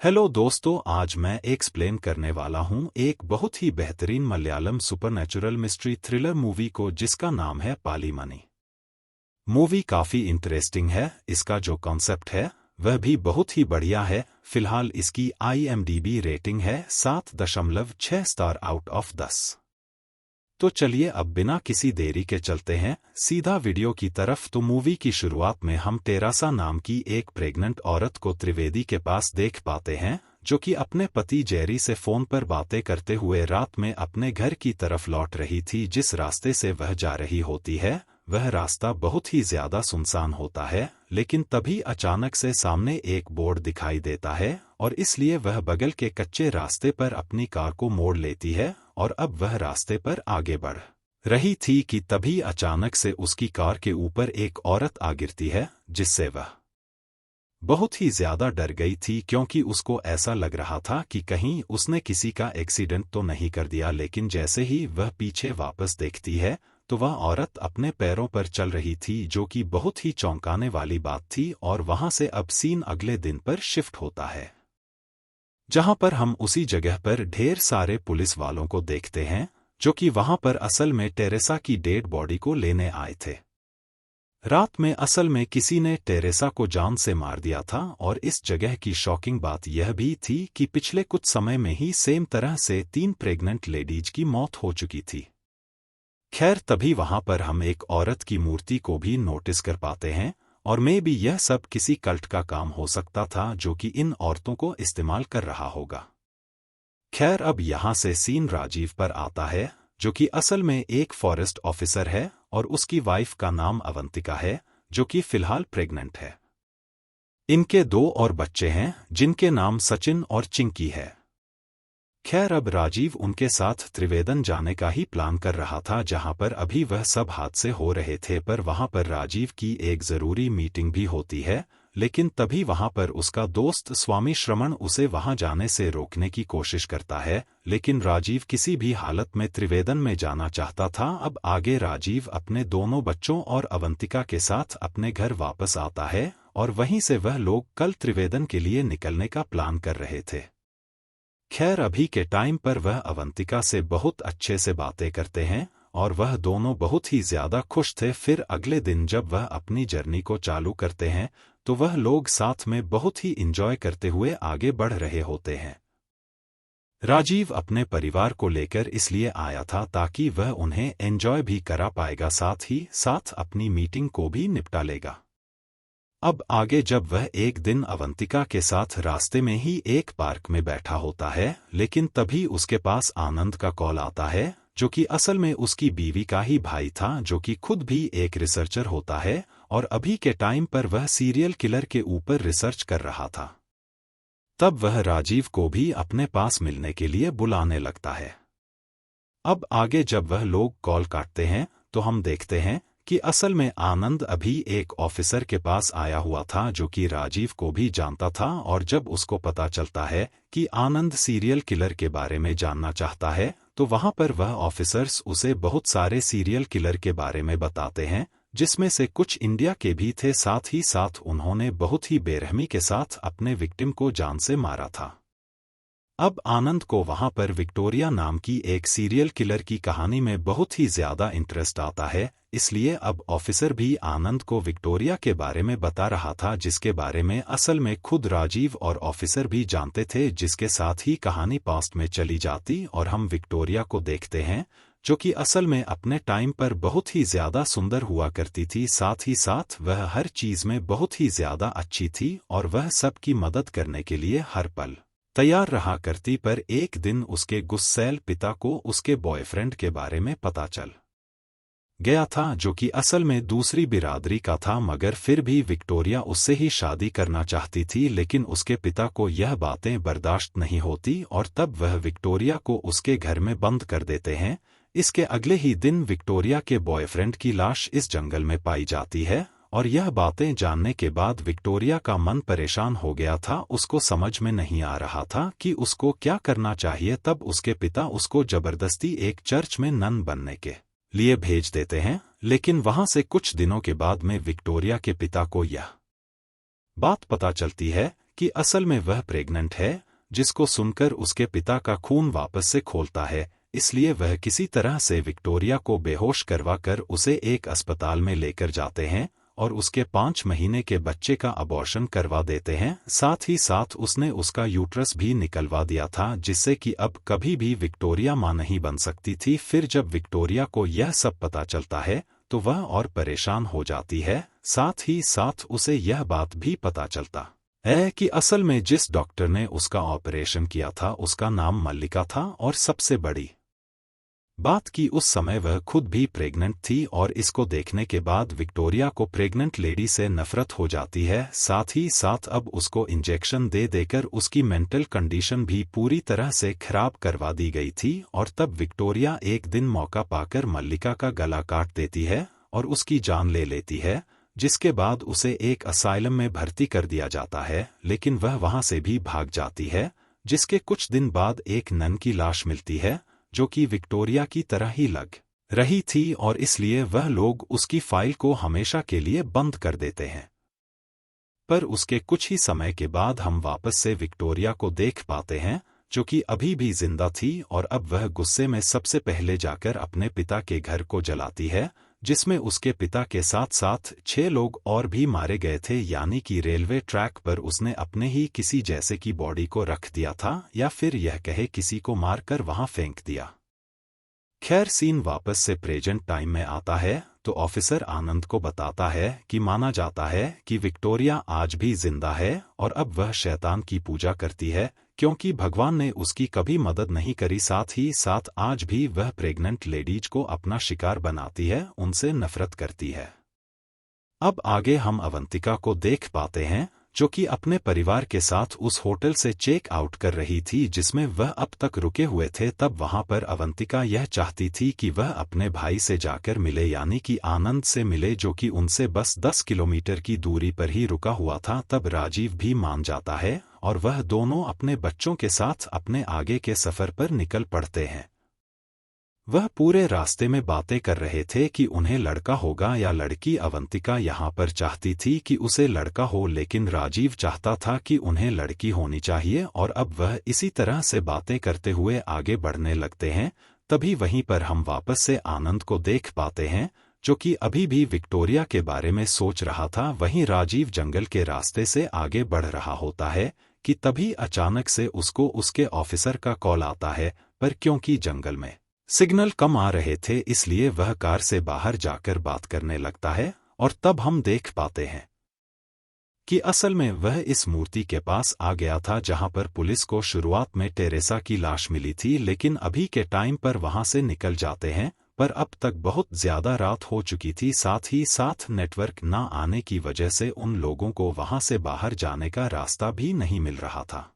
Hello दोस्तों, आज मैं एक्सप्लेन करने वाला हूं एक बहुत ही बेहतरीन Malayalam supernatural mystery thriller movie को जिसका नाम है पालीमनी। मूवी काफ़ी इंटरेस्टिंग है। इसका जो कॉन्सेप्ट है वह भी बहुत ही बढ़िया है। फिलहाल इसकी IMDb रेटिंग है 7.6 स्टार आउट ऑफ 10। तो चलिए अब बिना किसी देरी के चलते हैं सीधा वीडियो की तरफ। तो मूवी की शुरुआत में हम टेरेसा नाम की एक प्रेग्नेंट औरत को त्रिवेदी के पास देख पाते हैं, जो कि अपने पति जेरी से फोन पर बातें करते हुए रात में अपने घर की तरफ लौट रही थी। जिस रास्ते से वह जा रही होती है वह रास्ता बहुत ही ज्यादा सुनसान होता है, लेकिन तभी अचानक से सामने एक बोर्ड दिखाई देता है और इसलिए वह बगल के कच्चे रास्ते पर अपनी कार को मोड़ लेती है और अब वह रास्ते पर आगे बढ़ रही थी कि तभी अचानक से उसकी कार के ऊपर एक औरत आ गिरती है, जिससे वह बहुत ही ज्यादा डर गई थी क्योंकि उसको ऐसा लग रहा था कि कहीं उसने किसी का एक्सीडेंट तो नहीं कर दिया। लेकिन जैसे ही वह पीछे वापस देखती है तो वह औरत अपने पैरों पर चल रही थी, जो कि बहुत ही चौंकाने वाली बात थी। और वहां से अब सीन अगले दिन पर शिफ्ट होता है, जहां पर हम उसी जगह पर ढेर सारे पुलिस वालों को देखते हैं, जो कि वहां पर असल में टेरेसा की डेड बॉडी को लेने आए थे। रात में असल में किसी ने टेरेसा को जान से मार दिया था। और इस जगह की शॉकिंग बात यह भी थी कि पिछले कुछ समय में ही सेम तरह से 3 प्रेग्नेंट लेडीज की मौत हो चुकी थी। खैर तभी वहां पर हम एक औरत की मूर्ति को भी नोटिस कर पाते हैं, और मे भी यह सब किसी कल्ट का काम हो सकता था जो कि इन औरतों को इस्तेमाल कर रहा होगा। खैर अब यहाँ से सीन राजीव पर आता है, जो कि असल में एक फॉरेस्ट ऑफिसर है और उसकी वाइफ का नाम अवंतिका है, जो कि फिलहाल प्रेग्नेंट है। इनके 2 और बच्चे हैं जिनके नाम सचिन और चिंकी है। खैर अब राजीव उनके साथ त्रिवेदन जाने का ही प्लान कर रहा था, जहां पर अभी वह सब हादसे हो रहे थे। पर वहां पर राजीव की एक जरूरी मीटिंग भी होती है, लेकिन तभी वहां पर उसका दोस्त स्वामी श्रमण उसे वहां जाने से रोकने की कोशिश करता है। लेकिन राजीव किसी भी हालत में त्रिवेदन में जाना चाहता था। अब आगे राजीव अपने दोनों बच्चों और अवंतिका के साथ अपने घर वापस आता है और वहीं से वह लोग कल त्रिवेदन के लिए निकलने का प्लान कर रहे थे। खैर अभी के टाइम पर वह अवंतिका से बहुत अच्छे से बातें करते हैं और वह दोनों बहुत ही ज्यादा खुश थे। फिर अगले दिन जब वह अपनी जर्नी को चालू करते हैं तो वह लोग साथ में बहुत ही इंजॉय करते हुए आगे बढ़ रहे होते हैं। राजीव अपने परिवार को लेकर इसलिए आया था ताकि वह उन्हें एंजॉय भी करा पाएगा, साथ ही साथ अपनी मीटिंग को भी निपटा लेगा। अब आगे जब वह एक दिन अवंतिका के साथ रास्ते में ही एक पार्क में बैठा होता है, लेकिन तभी उसके पास आनंद का कॉल आता है, जो कि असल में उसकी बीवी का ही भाई था, जो कि खुद भी एक रिसर्चर होता है और अभी के टाइम पर वह सीरियल किलर के ऊपर रिसर्च कर रहा था। तब वह राजीव को भी अपने पास मिलने के लिए बुलाने लगता है। अब आगे जब वह लोग कॉल काटते हैं तो हम देखते हैं कि असल में आनंद अभी एक ऑफिसर के पास आया हुआ था, जो कि राजीव को भी जानता था। और जब उसको पता चलता है कि आनंद सीरियल किलर के बारे में जानना चाहता है तो वहां पर वह ऑफिसर्स उसे बहुत सारे सीरियल किलर के बारे में बताते हैं, जिसमें से कुछ इंडिया के भी थे। साथ ही साथ उन्होंने बहुत ही बेरहमी के साथ अपने विक्टिम को जान से मारा था। अब आनंद को वहां पर विक्टोरिया नाम की एक सीरियल किलर की कहानी में बहुत ही ज्यादा इंटरेस्ट आता है, इसलिए अब ऑफिसर भी आनंद को विक्टोरिया के बारे में बता रहा था, जिसके बारे में असल में खुद राजीव और ऑफिसर भी जानते थे। जिसके साथ ही कहानी पास्ट में चली जाती और हम विक्टोरिया को देखते हैं, जो कि असल में अपने टाइम पर बहुत ही ज्यादा सुंदर हुआ करती थी। साथ ही साथ वह हर चीज में बहुत ही ज्यादा अच्छी थी और वह सबकी मदद करने के लिए हर पल तैयार रहा करती। पर एक दिन उसके गुस्सैल पिता को उसके बॉयफ्रेंड के बारे में पता चल गया था, जो कि असल में दूसरी बिरादरी का था। मगर फिर भी विक्टोरिया उससे ही शादी करना चाहती थी, लेकिन उसके पिता को यह बातें बर्दाश्त नहीं होती और तब वह विक्टोरिया को उसके घर में बंद कर देते हैं। इसके अगले ही दिन विक्टोरिया के बॉयफ्रेंड की लाश इस जंगल में पाई जाती है और यह बातें जानने के बाद विक्टोरिया का मन परेशान हो गया था। उसको समझ में नहीं आ रहा था कि उसको क्या करना चाहिए। तब उसके पिता उसको जबरदस्ती एक चर्च में नन बनने के लिए भेज देते हैं, लेकिन वहां से कुछ दिनों के बाद में विक्टोरिया के पिता को यह बात पता चलती है कि असल में वह प्रेग्नेंट है, जिसको सुनकर उसके पिता का खून वापस से खोलता है। इसलिए वह किसी तरह से विक्टोरिया को बेहोश करवा कर उसे एक अस्पताल में लेकर जाते हैं और उसके 5 महीने के बच्चे का अबॉर्शन करवा देते हैं। साथ ही साथ उसने उसका यूट्रस भी निकलवा दिया था, जिससे कि अब कभी भी विक्टोरिया मां नहीं बन सकती थी। फिर जब विक्टोरिया को यह सब पता चलता है तो वह और परेशान हो जाती है। साथ ही साथ उसे यह बात भी पता चलता है कि असल में जिस डॉक्टर ने उसका ऑपरेशन किया था उसका नाम मल्लिका था। और सबसे बड़ी बात कि उस समय वह खुद भी प्रेग्नेंट थी और इसको देखने के बाद विक्टोरिया को प्रेग्नेंट लेडी से नफरत हो जाती है। साथ ही साथ अब उसको इंजेक्शन दे देकर उसकी मेंटल कंडीशन भी पूरी तरह से खराब करवा दी गई थी। और तब विक्टोरिया एक दिन मौका पाकर मल्लिका का गला काट देती है और उसकी जान ले लेती है, जिसके बाद उसे एक असाइलम में भर्ती कर दिया जाता है। लेकिन वह वहां से भी भाग जाती है, जिसके कुछ दिन बाद एक नन की लाश मिलती है जो कि विक्टोरिया की तरह ही लग रही थी और इसलिए वह लोग उसकी फाइल को हमेशा के लिए बंद कर देते हैं। पर उसके कुछ ही समय के बाद हम वापस से विक्टोरिया को देख पाते हैं, जो कि अभी भी जिंदा थी और अब वह गुस्से में सबसे पहले जाकर अपने पिता के घर को जलाती है, जिसमें उसके पिता के साथ साथ 6 लोग और भी मारे गए थे। यानी कि रेलवे ट्रैक पर उसने अपने ही किसी जैसे की बॉडी को रख दिया था, या फिर यह कहे किसी को मारकर वहां फेंक दिया। खैर सीन वापस से प्रेजेंट टाइम में आता है तो ऑफिसर आनंद को बताता है कि माना जाता है कि विक्टोरिया आज भी जिंदा है और अब वह शैतान की पूजा करती है, क्योंकि भगवान ने उसकी कभी मदद नहीं करी। साथ ही साथ आज भी वह प्रेग्नेंट लेडीज को अपना शिकार बनाती है, उनसे नफरत करती है। अब आगे हम अवंतिका को देख पाते हैं, जो कि अपने परिवार के साथ उस होटल से चेक आउट कर रही थी जिसमें वह अब तक रुके हुए थे। तब वहां पर अवंतिका यह चाहती थी कि वह अपने भाई से जाकर मिले, यानी कि आनंद से मिले, जो कि उनसे बस 10 किलोमीटर की दूरी पर ही रुका हुआ था। तब राजीव भी मान जाता है और वह दोनों अपने बच्चों के साथ अपने आगे के सफर पर निकल पड़ते हैं। वह पूरे रास्ते में बातें कर रहे थे कि उन्हें लड़का होगा या लड़की। अवंतिका यहाँ पर चाहती थी कि उसे लड़का हो, लेकिन राजीव चाहता था कि उन्हें लड़की होनी चाहिए। और अब वह इसी तरह से बातें करते हुए आगे बढ़ने लगते हैं। तभी वहीं पर हम वापस से आनंद को देख पाते हैं, जो कि अभी भी विक्टोरिया के बारे में सोच रहा था। वहीं राजीव जंगल के रास्ते से आगे बढ़ रहा होता है कि तभी अचानक से उसको उसके ऑफिसर का कॉल आता है। पर क्योंकि जंगल में सिग्नल कम आ रहे थे, इसलिए वह कार से बाहर जाकर बात करने लगता है। और तब हम देख पाते हैं कि असल में वह इस मूर्ति के पास आ गया था जहां पर पुलिस को शुरुआत में टेरेसा की लाश मिली थी, लेकिन अभी के टाइम पर वहां से निकल जाते हैं। पर अब तक बहुत ज्यादा रात हो चुकी थी, साथ ही साथ नेटवर्क ना आने की वजह से उन लोगों को वहां से बाहर जाने का रास्ता भी नहीं मिल रहा था।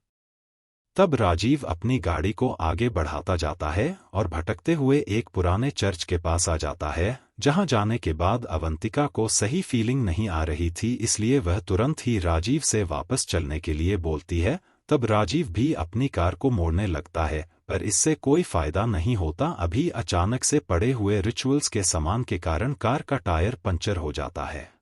तब राजीव अपनी गाड़ी को आगे बढ़ाता जाता है और भटकते हुए एक पुराने चर्च के पास आ जाता है, जहां जाने के बाद अवंतिका को सही फीलिंग नहीं आ रही थी, इसलिए वह तुरंत ही राजीव से वापस चलने के लिए बोलती है। तब राजीव भी अपनी कार को मोड़ने लगता है, पर इससे कोई फायदा नहीं होता। अभी अचानक से पड़े हुए रिचुअल्स के सामान के कारण कार का टायर पंचर हो जाता है।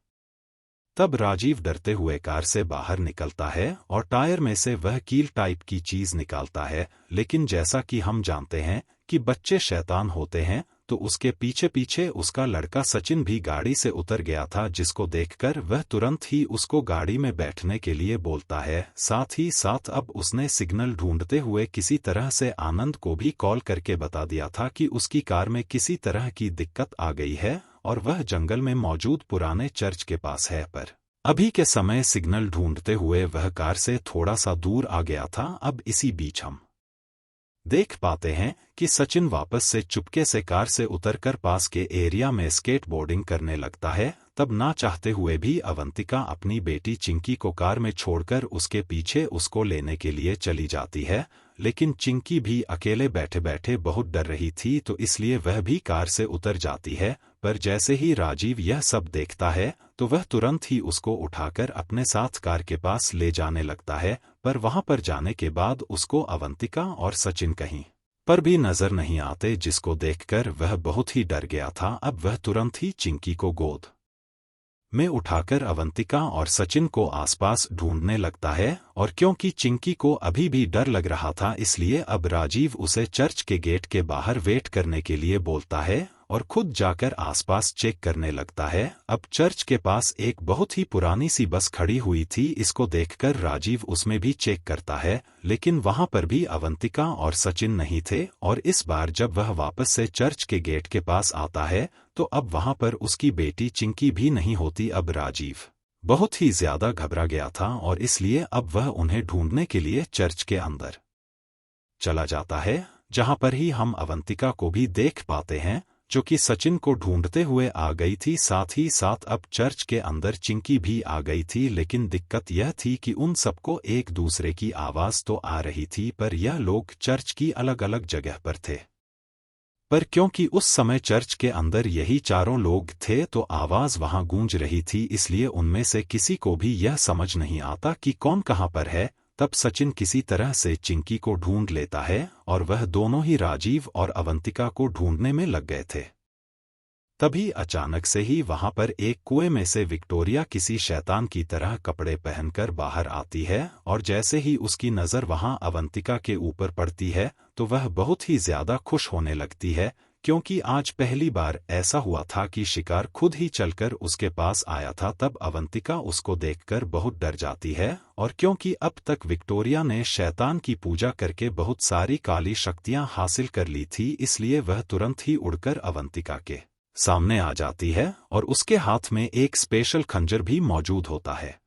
तब राजीव डरते हुए कार से बाहर निकलता है और टायर में से वह कील टाइप की चीज निकालता है। लेकिन जैसा कि हम जानते हैं कि बच्चे शैतान होते हैं, तो उसके पीछे पीछे उसका लड़का सचिन भी गाड़ी से उतर गया था, जिसको देखकर वह तुरंत ही उसको गाड़ी में बैठने के लिए बोलता है। साथ ही साथ अब उसने सिग्नल ढूंढते हुए किसी तरह से आनंद को भी कॉल करके बता दिया था कि उसकी कार में किसी तरह की दिक्कत आ गई है और वह जंगल में मौजूद पुराने चर्च के पास है। पर अभी के समय सिग्नल ढूंढते हुए वह कार से थोड़ा सा दूर आ गया था। अब इसी बीच हम देख पाते हैं कि सचिन वापस से चुपके से कार से उतरकर पास के एरिया में स्केटबोर्डिंग करने लगता है। तब ना चाहते हुए भी अवंतिका अपनी बेटी चिंकी को कार में छोड़कर उसके पीछे उसको लेने के लिए चली जाती है। लेकिन चिंकी भी अकेले बैठे बैठे बहुत डर रही थी, तो इसलिए वह भी कार से उतर जाती है। पर जैसे ही राजीव यह सब देखता है तो वह तुरंत ही उसको उठाकर अपने साथ कार के पास ले जाने लगता है। पर वहां पर जाने के बाद उसको अवंतिका और सचिन कहीं पर भी नजर नहीं आते, जिसको देखकर वह बहुत ही डर गया था। अब वह तुरंत ही चिंकी को गोद में उठाकर अवंतिका और सचिन को आसपास ढूंढने लगता है, और क्योंकि चिंकी को अभी भी डर लग रहा था इसलिए अब राजीव उसे चर्च के गेट के बाहर वेट करने के लिए बोलता है और खुद जाकर आसपास चेक करने लगता है। अब चर्च के पास एक बहुत ही पुरानी सी बस खड़ी हुई थी, इसको देखकर राजीव उसमें भी चेक करता है, लेकिन वहां पर भी अवंतिका और सचिन नहीं थे। और इस बार जब वह वापस से चर्च के गेट के पास आता है तो अब वहां पर उसकी बेटी चिंकी भी नहीं होती। अब राजीव बहुत ही ज्यादा घबरा गया था और इसलिए अब वह उन्हें ढूंढने के लिए चर्च के अंदर चला जाता है, जहां पर ही हम अवंतिका को भी देख पाते हैं जो कि सचिन को ढूंढते हुए आ गई थी। साथ ही साथ अब चर्च के अंदर चिंकी भी आ गई थी, लेकिन दिक्कत यह थी कि उन सबको एक दूसरे की आवाज तो आ रही थी पर यह लोग चर्च की अलग अलग जगह पर थे। पर क्योंकि उस समय चर्च के अंदर यही चारों लोग थे तो आवाज वहां गूंज रही थी, इसलिए उनमें से किसी को भी यह समझ नहीं आता कि कौन कहां पर है। तब सचिन किसी तरह से चिंकी को ढूंढ लेता है और वह दोनों ही राजीव और अवंतिका को ढूंढने में लग गए थे। तभी अचानक से ही वहां पर एक कुएं में से विक्टोरिया किसी शैतान की तरह कपड़े पहनकर बाहर आती है, और जैसे ही उसकी नज़र वहां अवंतिका के ऊपर पड़ती है तो वह बहुत ही ज्यादा खुश होने लगती है, क्योंकि आज पहली बार ऐसा हुआ था कि शिकार खुद ही चलकर उसके पास आया था। तब अवंतिका उसको देखकर बहुत डर जाती है, और क्योंकि अब तक विक्टोरिया ने शैतान की पूजा करके बहुत सारी काली शक्तियां हासिल कर ली थी, इसलिए वह तुरंत ही उड़कर अवंतिका के सामने आ जाती है और उसके हाथ में एक स्पेशल खंजर भी मौजूद होता है।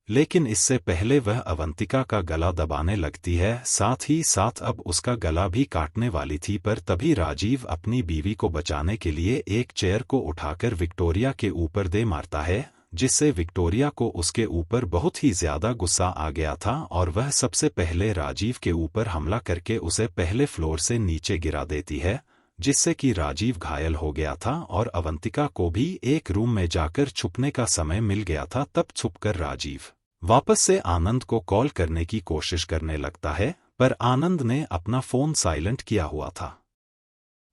लेकिन इससे पहले वह अवंतिका का गला दबाने लगती है, साथ ही साथ अब उसका गला भी काटने वाली थी। पर तभी राजीव अपनी बीवी को बचाने के लिए एक चेयर को उठाकर विक्टोरिया के ऊपर दे मारता है, जिससे विक्टोरिया को उसके ऊपर बहुत ही ज्यादा गुस्सा आ गया था और वह सबसे पहले राजीव के ऊपर हमला करके उसे पहले फ्लोर से नीचे गिरा देती है, जिससे कि राजीव घायल हो गया था और अवंतिका को भी एक रूम में जाकर छुपने का समय मिल गया था। तब छुपकर राजीव वापस से आनंद को कॉल करने की कोशिश करने लगता है, पर आनंद ने अपना फोन साइलेंट किया हुआ था,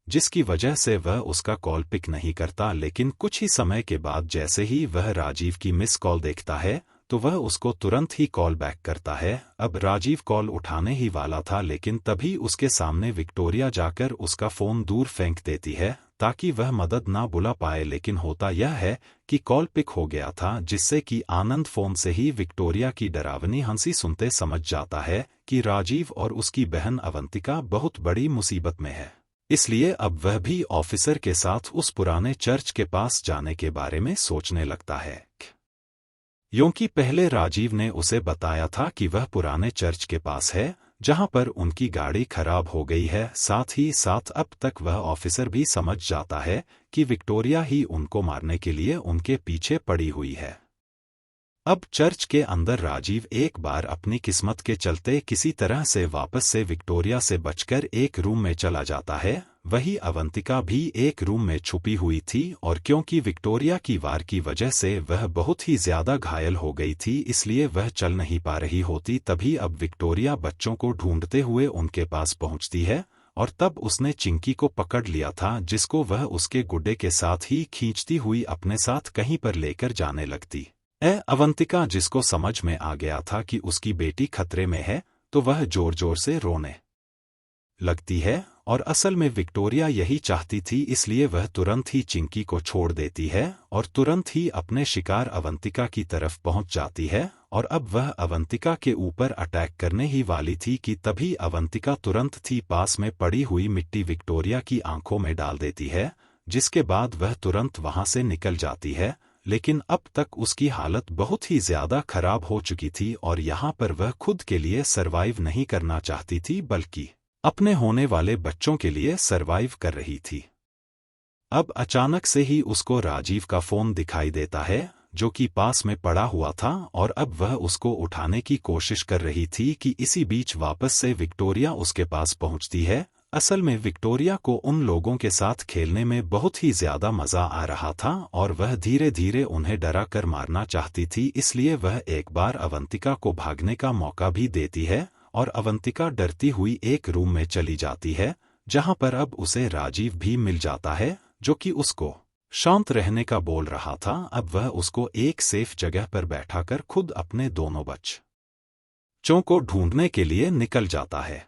जिसकी वजह से वह उसका कॉल पिक नहीं करता। लेकिन कुछ ही समय के बाद जैसे ही वह राजीव की मिस कॉल देखता है तो वह उसको तुरंत ही कॉल बैक करता है। अब राजीव कॉल उठाने ही वाला था, लेकिन तभी उसके सामने विक्टोरिया जाकर उसका फोन दूर फेंक देती है ताकि वह मदद ना बुला पाए। लेकिन होता यह है कि कॉल पिक हो गया था, जिससे कि आनंद फोन से ही विक्टोरिया की डरावनी हंसी सुनते समझ जाता है कि राजीव और उसकी बहन अवंतिका बहुत बड़ी मुसीबत में है। इसलिए अब वह भी ऑफिसर के साथ उस पुराने चर्च के पास जाने के बारे में सोचने लगता है, क्योंकि पहले राजीव ने उसे बताया था कि वह पुराने चर्च के पास है जहां पर उनकी गाड़ी खराब हो गई है। साथ ही साथ अब तक वह ऑफिसर भी समझ जाता है कि विक्टोरिया ही उनको मारने के लिए उनके पीछे पड़ी हुई है। अब चर्च के अंदर राजीव एक बार अपनी किस्मत के चलते किसी तरह से वापस से विक्टोरिया से बचकर एक रूम में चला जाता है। वही अवंतिका भी एक रूम में छुपी हुई थी, और क्योंकि विक्टोरिया की वार की वजह से वह बहुत ही ज्यादा घायल हो गई थी, इसलिए वह चल नहीं पा रही होती। तभी अब विक्टोरिया बच्चों को ढूंढते हुए उनके पास पहुंचती है, और तब उसने चिंकी को पकड़ लिया था, जिसको वह उसके गुड्डे के साथ ही खींचती हुई अपने साथ कहीं पर लेकर जाने लगती। अवंतिका, जिसको समझ में आ गया था कि उसकी बेटी खतरे में है, तो वह जोर जोर से रोने लगती है, और असल में विक्टोरिया यही चाहती थी, इसलिए वह तुरंत ही चिंकी को छोड़ देती है और तुरंत ही अपने शिकार अवंतिका की तरफ पहुंच जाती है। और अब वह अवंतिका के ऊपर अटैक करने ही वाली थी कि तभी अवंतिका तुरंत ही पास में पड़ी हुई मिट्टी विक्टोरिया की आंखों में डाल देती है, जिसके बाद वह तुरंत वहां से निकल जाती है। लेकिन अब तक उसकी हालत बहुत ही ज्यादा खराब हो चुकी थी और यहाँ पर वह खुद के लिए सरवाइव नहीं करना चाहती थी, बल्कि अपने होने वाले बच्चों के लिए सरवाइव कर रही थी। अब अचानक से ही उसको राजीव का फोन दिखाई देता है, जो कि पास में पड़ा हुआ था, और अब वह उसको उठाने की कोशिश कर रही थी कि इसी बीच वापस से विक्टोरिया उसके पास पहुंचती है। असल में विक्टोरिया को उन लोगों के साथ खेलने में बहुत ही ज्यादा मजा आ रहा था और वह धीरे धीरे उन्हें डरा कर मारना चाहती थी, इसलिए वह एक बार अवंतिका को भागने का मौका भी देती है और अवंतिका डरती हुई एक रूम में चली जाती है, जहां पर अब उसे राजीव भी मिल जाता है, जो कि उसको शांत रहने का बोल रहा था। अब वह उसको एक सेफ जगह पर बैठाकर खुद अपने दोनों बच्चों को ढूंढने के लिए निकल जाता है।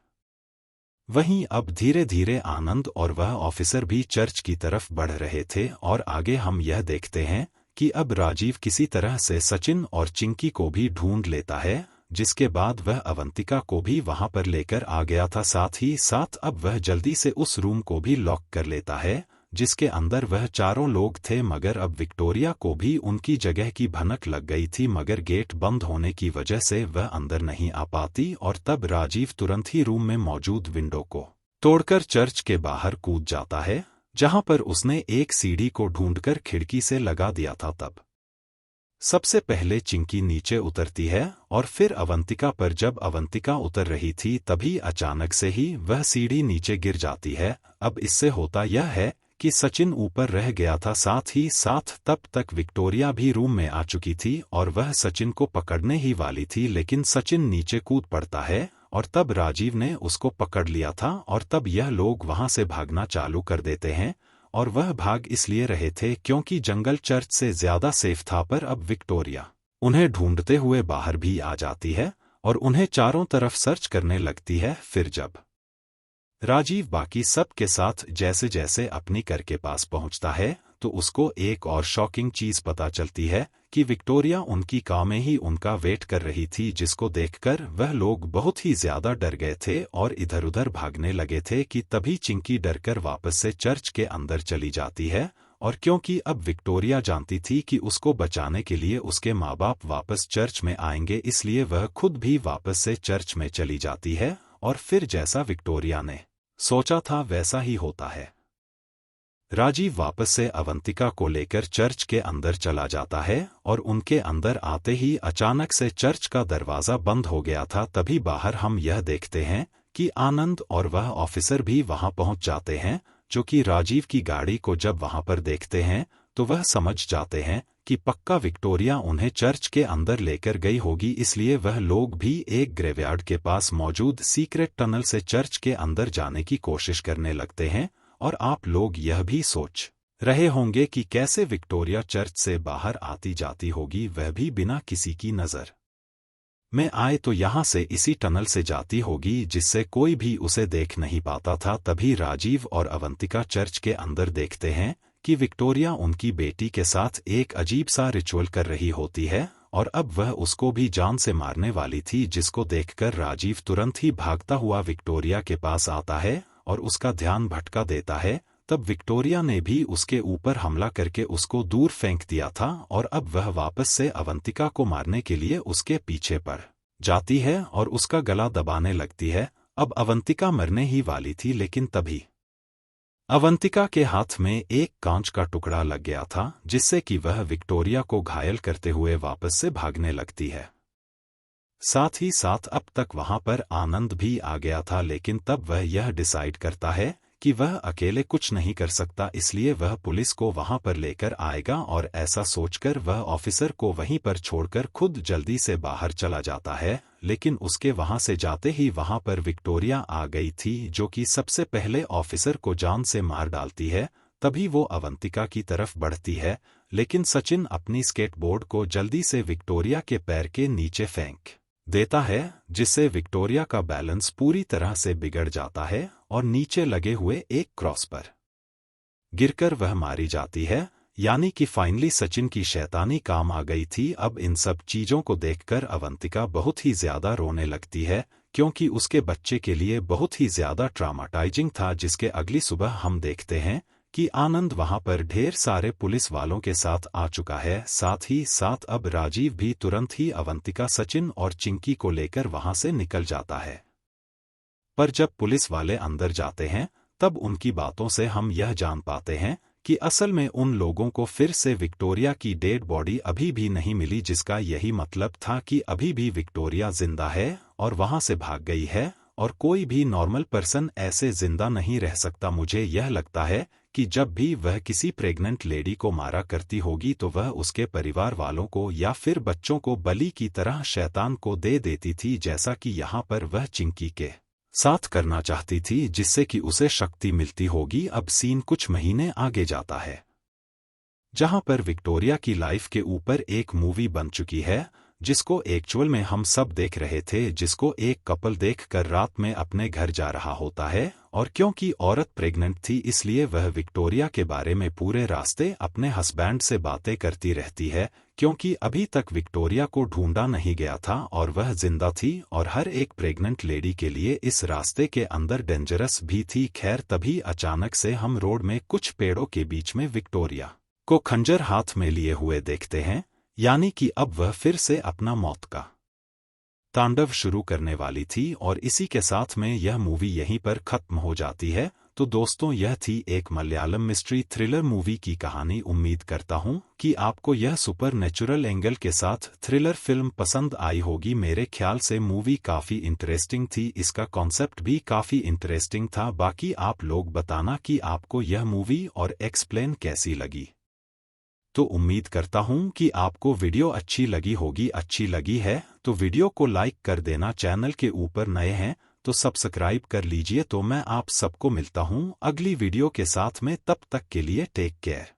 वहीं अब धीरे धीरे आनंद और वह ऑफिसर भी चर्च की तरफ बढ़ रहे थे और आगे हम यह देखते हैं कि अब राजीव किसी तरह से सचिन और चिंकी को भी ढूंढ लेता है, जिसके बाद वह अवंतिका को भी वहां पर लेकर आ गया था। साथ ही साथ अब वह जल्दी से उस रूम को भी लॉक कर लेता है जिसके अंदर वह चारों लोग थे, मगर अब विक्टोरिया को भी उनकी जगह की भनक लग गई थी, मगर गेट बंद होने की वजह से वह अंदर नहीं आ पाती। और तब राजीव तुरंत ही रूम में मौजूद विंडो को तोड़कर चर्च के बाहर कूद जाता है, जहां पर उसने एक सीढ़ी को ढूंढकर खिड़की से लगा दिया था। तब सबसे पहले चिंकी नीचे उतरती है और फिर अवंतिका पर। जब अवंतिका उतर रही थी तभी अचानक से ही वह सीढ़ी नीचे गिर जाती है। अब इससे होता यह है कि सचिन ऊपर रह गया था, साथ ही साथ तब तक विक्टोरिया भी रूम में आ चुकी थी और वह सचिन को पकड़ने ही वाली थी, लेकिन सचिन नीचे कूद पड़ता है और तब राजीव ने उसको पकड़ लिया था। और तब यह लोग वहां से भागना चालू कर देते हैं और वह भाग इसलिए रहे थे क्योंकि जंगल चर्च से ज्यादा सेफ था। पर अब विक्टोरिया उन्हें ढूंढते हुए बाहर भी आ जाती है और उन्हें चारों तरफ सर्च करने लगती है। फिर जब राजीव बाकी सब के साथ जैसे जैसे अपनी कर के पास पहुंचता है तो उसको एक और शॉकिंग चीज पता चलती है कि विक्टोरिया उनकी कार में ही उनका वेट कर रही थी, जिसको देखकर वह लोग बहुत ही ज्यादा डर गए थे और इधर उधर भागने लगे थे कि तभी चिंकी डरकर वापस से चर्च के अंदर चली जाती है। और क्योंकि अब विक्टोरिया जानती थी कि उसको बचाने के लिए उसके माँ बाप वापस चर्च में आएंगे, इसलिए वह खुद भी वापस से चर्च में चली जाती है। और फिर जैसा विक्टोरिया ने सोचा था वैसा ही होता है। राजीव वापस से अवंतिका को लेकर चर्च के अंदर चला जाता है और उनके अंदर आते ही अचानक से चर्च का दरवाजा बंद हो गया था। तभी बाहर हम यह देखते हैं कि आनंद और वह ऑफिसर भी वहां पहुंच जाते हैं, जो कि राजीव की गाड़ी को जब वहां पर देखते हैं तो वह समझ जाते हैं कि पक्का विक्टोरिया उन्हें चर्च के अंदर लेकर गई होगी, इसलिए वह लोग भी एक ग्रेवयार्ड के पास मौजूद सीक्रेट टनल से चर्च के अंदर जाने की कोशिश करने लगते हैं। और आप लोग यह भी सोच रहे होंगे कि कैसे विक्टोरिया चर्च से बाहर आती जाती होगी, वह भी बिना किसी की नजर में आए, तो यहाँ से इसी टनल से जाती होगी जिससे कोई भी उसे देख नहीं पाता था। तभी राजीव और अवंतिका चर्च के अंदर देखते हैं कि विक्टोरिया उनकी बेटी के साथ एक अजीब सा रिचुअल कर रही होती है और अब वह उसको भी जान से मारने वाली थी, जिसको देखकर राजीव तुरंत ही भागता हुआ विक्टोरिया के पास आता है और उसका ध्यान भटका देता है। तब विक्टोरिया ने भी उसके ऊपर हमला करके उसको दूर फेंक दिया था और अब वह वापस से अवंतिका को मारने के लिए उसके पीछे पड़ जाती है और उसका गला दबाने लगती है। अब अवंतिका मरने ही वाली थी, लेकिन तभी अवंतिका के हाथ में एक कांच का टुकड़ा लग गया था, जिससे कि वह विक्टोरिया को घायल करते हुए वापस से भागने लगती है। साथ ही साथ अब तक वहां पर आनंद भी आ गया था, लेकिन तब वह यह डिसाइड करता है कि वह अकेले कुछ नहीं कर सकता, इसलिए वह पुलिस को वहां पर लेकर आएगा और ऐसा सोचकर वह ऑफिसर को वहीं पर छोड़कर खुद जल्दी से बाहर चला जाता है। लेकिन उसके वहां से जाते ही वहां पर विक्टोरिया आ गई थी, जो कि सबसे पहले ऑफिसर को जान से मार डालती है। तभी वो अवंतिका की तरफ बढ़ती है, लेकिन सचिन अपनी स्केटबोर्ड को जल्दी से विक्टोरिया के पैर के नीचे फेंक देता है, जिससे विक्टोरिया का बैलेंस पूरी तरह से बिगड़ जाता है और नीचे लगे हुए एक क्रॉस पर गिरकर वह मारी जाती है। यानी कि फाइनली सचिन की शैतानी काम आ गई थी। अब इन सब चीजों को देखकर अवंतिका बहुत ही ज्यादा रोने लगती है, क्योंकि उसके बच्चे के लिए बहुत ही ज्यादा ट्रामाटाइजिंग था। जिसके अगली सुबह हम देखते हैं कि आनंद वहां पर ढेर सारे पुलिस वालों के साथ आ चुका है। साथ ही साथ अब राजीव भी तुरंत ही अवंतिका, सचिन और चिंकी को लेकर वहां से निकल जाता है। पर जब पुलिस वाले अंदर जाते हैं तब उनकी बातों से हम यह जान पाते हैं कि असल में उन लोगों को फिर से विक्टोरिया की डेड बॉडी अभी भी नहीं मिली, जिसका यही मतलब था कि अभी भी विक्टोरिया जिंदा है और वहां से भाग गई है और कोई भी नॉर्मल पर्सन ऐसे जिंदा नहीं रह सकता। मुझे यह लगता है कि जब भी वह किसी प्रेग्नेंट लेडी को मारा करती होगी तो वह उसके परिवार वालों को या फिर बच्चों को बलि की तरह शैतान को दे देती थी, जैसा कि यहाँ पर वह चिंकी के साथ करना चाहती थी, जिससे कि उसे शक्ति मिलती होगी। अब सीन कुछ महीने आगे जाता है। जहां पर विक्टोरिया की लाइफ के ऊपर एक मूवी बन चुकी है, जिसको एक्चुअल में हम सब देख रहे थे, जिसको एक कपल देखकर रात में अपने घर जा रहा होता है, और क्योंकि औरत प्रेग्नेंट थी इसलिए वह विक्टोरिया के बारे में पूरे रास्ते अपने हस्बैंड से बातें करती रहती है, क्योंकि अभी तक विक्टोरिया को ढूंढा नहीं गया था और वह जिंदा थी और हर एक प्रेग्नेंट लेडी के लिए इस रास्ते के अंदर डेंजरस भी थी। खैर तभी अचानक से हम रोड में कुछ पेड़ों के बीच में विक्टोरिया को खंजर हाथ में लिए हुए देखते हैं, यानी कि अब वह फिर से अपना मौत का तांडव शुरू करने वाली थी और इसी के साथ में यह मूवी यहीं पर खत्म हो जाती है। तो दोस्तों, यह थी एक मलयालम मिस्ट्री थ्रिलर मूवी की कहानी। उम्मीद करता हूं कि आपको यह सुपर नेचुरल एंगल के साथ थ्रिलर फिल्म पसंद आई होगी। मेरे ख्याल से मूवी काफ़ी इंटरेस्टिंग थी, इसका कॉन्सेप्ट भी काफ़ी इंटरेस्टिंग था। बाकी आप लोग बताना कि आपको यह मूवी और एक्सप्लेन कैसी लगी। तो उम्मीद करता हूं कि आपको वीडियो अच्छी लगी होगी। अच्छी लगी है तो वीडियो को लाइक कर देना। चैनल के ऊपर नए हैं तो सब्सक्राइब कर लीजिए। तो मैं आप सबको मिलता हूं अगली वीडियो के साथ में, तब तक के लिए टेक केयर।